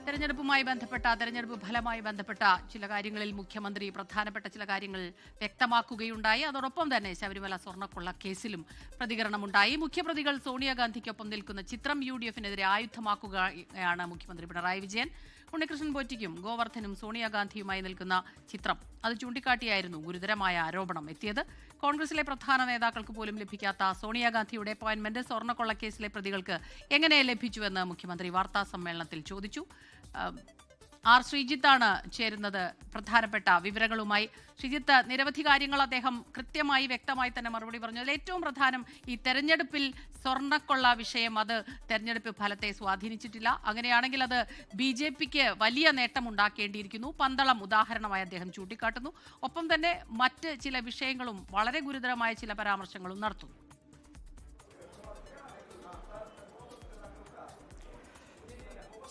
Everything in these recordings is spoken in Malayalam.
തെരഞ്ഞെടുപ്പ് ഫലമായി ബന്ധപ്പെട്ട ചില കാര്യങ്ങളിൽ മുഖ്യമന്ത്രി പ്രധാനപ്പെട്ട ചില കാര്യങ്ങൾ വ്യക്തമാക്കുകയുണ്ടായി. അതോടൊപ്പം തന്നെ ശബരിമല സ്വർണ്ണക്കൊള്ള കേസിലും പ്രതികരണമുണ്ടായി. മുഖ്യപ്രതികൾ സോണിയാഗാന്ധിക്കൊപ്പം നിൽക്കുന്ന ചിത്രം UDF-നെതിരെ ആയുധമാക്കുകയാണ് മുഖ്യമന്ത്രി പിണറായി വിജയൻ. ഉണ്ണികൃഷ്ണൻ പോറ്റിക്കും ഗോവർദ്ധനും സോണിയാഗാന്ധിയുമായി നിൽക്കുന്ന ചിത്രം അത് ചൂണ്ടിക്കാട്ടിയായിരുന്നു ഗുരുതരമായ ആരോപണം എത്തിയത്. കോൺഗ്രസിലെ പ്രധാന നേതാക്കൾക്ക് പോലും ലഭിക്കാത്ത സോണിയാഗാന്ധിയുടെ അപ്പോയിന്റ്മെന്റ് സ്വർണ്ണക്കൊള്ളക്കേസിലെ പ്രതികൾക്ക് എങ്ങനെ ലഭിച്ചുവെന്ന് മുഖ്യമന്ത്രി വാർത്താ സമ്മേളനത്തിൽ ചോദിച്ചു. ശ്രീജിത്താണ് ചേരുന്നത് പ്രധാനപ്പെട്ട വിവരങ്ങളുമായി. ശ്രീജിത്ത്, നിരവധി കാര്യങ്ങൾ അദ്ദേഹം കൃത്യമായി വ്യക്തമായി തന്നെ മറുപടി പറഞ്ഞു. അതിൽ ഏറ്റവും പ്രധാനം ഈ തെരഞ്ഞെടുപ്പിൽ സ്വർണ്ണക്കൊള്ള വിഷയം, അത് തെരഞ്ഞെടുപ്പ് ഫലത്തെ സ്വാധീനിച്ചിട്ടില്ല. അങ്ങനെയാണെങ്കിൽ അത് BJPക്ക് വലിയ നേട്ടം ഉണ്ടാക്കേണ്ടിയിരിക്കുന്നു. പന്തളം ഉദാഹരണമായി അദ്ദേഹം ചൂണ്ടിക്കാട്ടുന്നു. ഒപ്പം തന്നെ മറ്റ് ചില വിഷയങ്ങളും വളരെ ഗുരുതരമായ ചില പരാമർശങ്ങളും നടത്തുന്നു.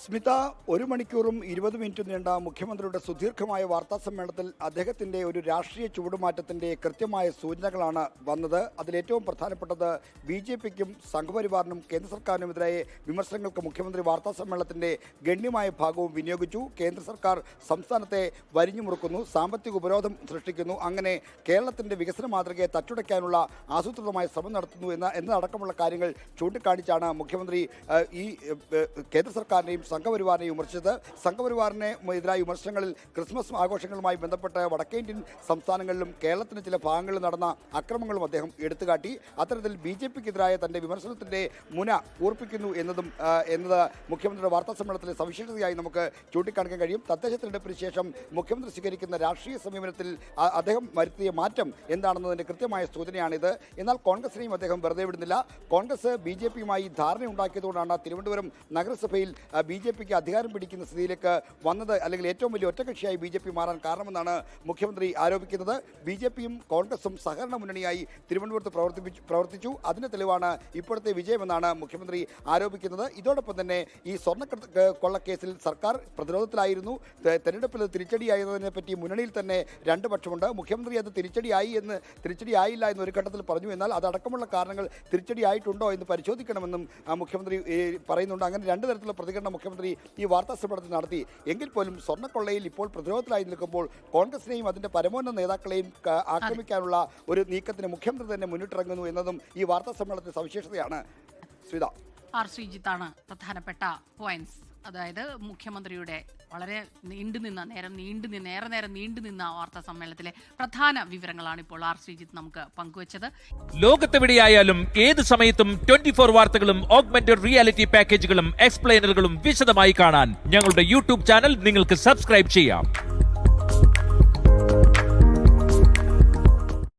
സ്മിത, 1 മണിക്കൂറും 20 മിനിറ്റും നീണ്ട മുഖ്യമന്ത്രിയുടെ സുദീർഘമായ വാർത്താ സമ്മേളനത്തിൽ അദ്ദേഹത്തിൻ്റെ ഒരു രാഷ്ട്രീയ ചുവടുമാറ്റത്തിൻ്റെ കൃത്യമായ സൂചനകളാണ് വന്നത്. അതിലേറ്റവും പ്രധാനപ്പെട്ടത് BJPക്കും സംഘപരിവാറിനും കേന്ദ്ര സർക്കാരിനുമെതിരായ വിമർശനങ്ങൾക്ക് മുഖ്യമന്ത്രി വാർത്താ സമ്മേളനത്തിൻ്റെ ഗണ്യമായ ഭാഗവും വിനിയോഗിച്ചു. കേന്ദ്ര സർക്കാർ സംസ്ഥാനത്തെ വരിഞ്ഞു മുറുക്കുന്നു, സാമ്പത്തിക ഉപരോധം സൃഷ്ടിക്കുന്നു, അങ്ങനെ കേരളത്തിൻ്റെ വികസന മാതൃകയെ തച്ചുടയ്ക്കാനുള്ള ആസൂത്രിതമായ ശ്രമം നടത്തുന്നു എന്നതടക്കമുള്ള കാര്യങ്ങൾ ചൂണ്ടിക്കാണിച്ചാണ് മുഖ്യമന്ത്രി ഈ കേന്ദ്ര സർക്കാരിനെയും സംഘപരിവാറിനെയും വിമർശിച്ചത്. സംഘപരിവാറിന് എതിരായ വിമർശനങ്ങളിൽ ക്രിസ്മസ് ആഘോഷങ്ങളുമായി ബന്ധപ്പെട്ട് വടക്കേ ഇന്ത്യൻ സംസ്ഥാനങ്ങളിലും കേരളത്തിന് ചില ഭാഗങ്ങളിൽ നടന്ന അക്രമങ്ങളും അദ്ദേഹം എടുത്തുകാട്ടി. അത്തരത്തിൽ BJPക്കെതിരായ തൻ്റെ വിമർശനത്തിൻ്റെ മുന കൂർപ്പിക്കുന്നു എന്നത് മുഖ്യമന്ത്രിയുടെ വാർത്താ സമ്മേളനത്തിലെ സവിശേഷതയായി നമുക്ക് ചൂണ്ടിക്കാണിക്കാൻ കഴിയും. തദ്ദേശ തെരഞ്ഞെടുപ്പിന് ശേഷം മുഖ്യമന്ത്രി സ്വീകരിക്കുന്ന രാഷ്ട്രീയ സമീപനത്തിൽ അദ്ദേഹം വരുത്തിയ മാറ്റം എന്താണെന്നതിൻ്റെ കൃത്യമായ സൂചനയാണിത്. എന്നാൽ കോൺഗ്രസിനെയും അദ്ദേഹം വെറുതെ വിടുന്നില്ല. കോൺഗ്രസ് BJPയുമായി ധാരണയുണ്ടാക്കിയതുകൊണ്ടാണ് തിരുവനന്തപുരം നഗരസഭയിൽ BJPക്ക് അധികാരം പിടിക്കുന്ന സ്ഥിതിയിലേക്ക് വന്നത്, അല്ലെങ്കിൽ ഏറ്റവും വലിയ ഒറ്റകക്ഷിയായി BJP മാറാൻ കാരണമെന്നാണ് മുഖ്യമന്ത്രി ആരോപിക്കുന്നത്. BJPയും കോൺഗ്രസും സഹകരണ മുന്നണിയായി തിരുവനന്തപുരത്ത് പ്രവർത്തിച്ചു. അതിന് തെളിവാണ് ഇപ്പോഴത്തെ വിജയമെന്നാണ് മുഖ്യമന്ത്രി ആരോപിക്കുന്നത്. ഇതോടൊപ്പം തന്നെ ഈ സ്വർണ്ണക്കൊള്ളക്കേസിൽ സർക്കാർ പ്രതിരോധത്തിലായിരുന്നു. തെരഞ്ഞെടുപ്പിൽ തിരിച്ചടിയായതിനെ പറ്റി മുന്നണിയിൽ തന്നെ രണ്ട് പക്ഷമുണ്ട്. മുഖ്യമന്ത്രി അത് തിരിച്ചടിയായില്ല എന്ന് ഒരു ഘട്ടത്തിൽ പറഞ്ഞു. എന്നാൽ അതടക്കമുള്ള കാരണങ്ങൾ തിരിച്ചടിയായിട്ടുണ്ടോ എന്ന് പരിശോധിക്കണമെന്നും മുഖ്യമന്ത്രി പറയുന്നുണ്ട്. അങ്ങനെ രണ്ട് തരത്തിലുള്ള പ്രതികരണം മുഖ്യമന്ത്രി ഈ വാർത്താ സമ്മേളനത്തിൽ നടത്തി. എങ്കിൽ പോലും സ്വർണ്ണക്കൊള്ളയിൽ ഇപ്പോൾ പ്രതിരോധത്തിലായി നിൽക്കുമ്പോൾ കോൺഗ്രസിനെയും അതിൻ്റെ പരമോന്നത നേതാക്കളെയും ആക്രമിക്കാനുള്ള ഒരു നീക്കത്തിന് മുഖ്യമന്ത്രി തന്നെ മുന്നിട്ടിറങ്ങുന്നു എന്നതും ഈ വാർത്താ സമ്മേളനത്തിന്റെ സവിശേഷതയാണ്. ശ്രീത, ശ്രീജിത്താണ് പ്രധാനപ്പെട്ട പോയിന്റ്സ്. അതായത് മുഖ്യമന്ത്രിയുടെ വളരെ ഏറെ നേരം നീണ്ടുനിന്ന വാർത്താ സമ്മേളനത്തിലെ പ്രധാന വിവരങ്ങളാണ് ഇപ്പോൾ ശ്രീജിത്ത് നമുക്ക് പങ്കുവച്ചത്. ലോകത്തെവിടെയായാലും ഏത് സമയത്തും 24 വാർത്തകളും ഓഗ്മെന്റഡ് റിയാലിറ്റി പാക്കേജുകളും എക്സ്പ്ലെയിനറുകളും വിശദമായി കാണാൻ ഞങ്ങളുടെ YouTube ചാനൽ നിങ്ങൾക്ക് സബ്സ്ക്രൈബ് ചെയ്യാം.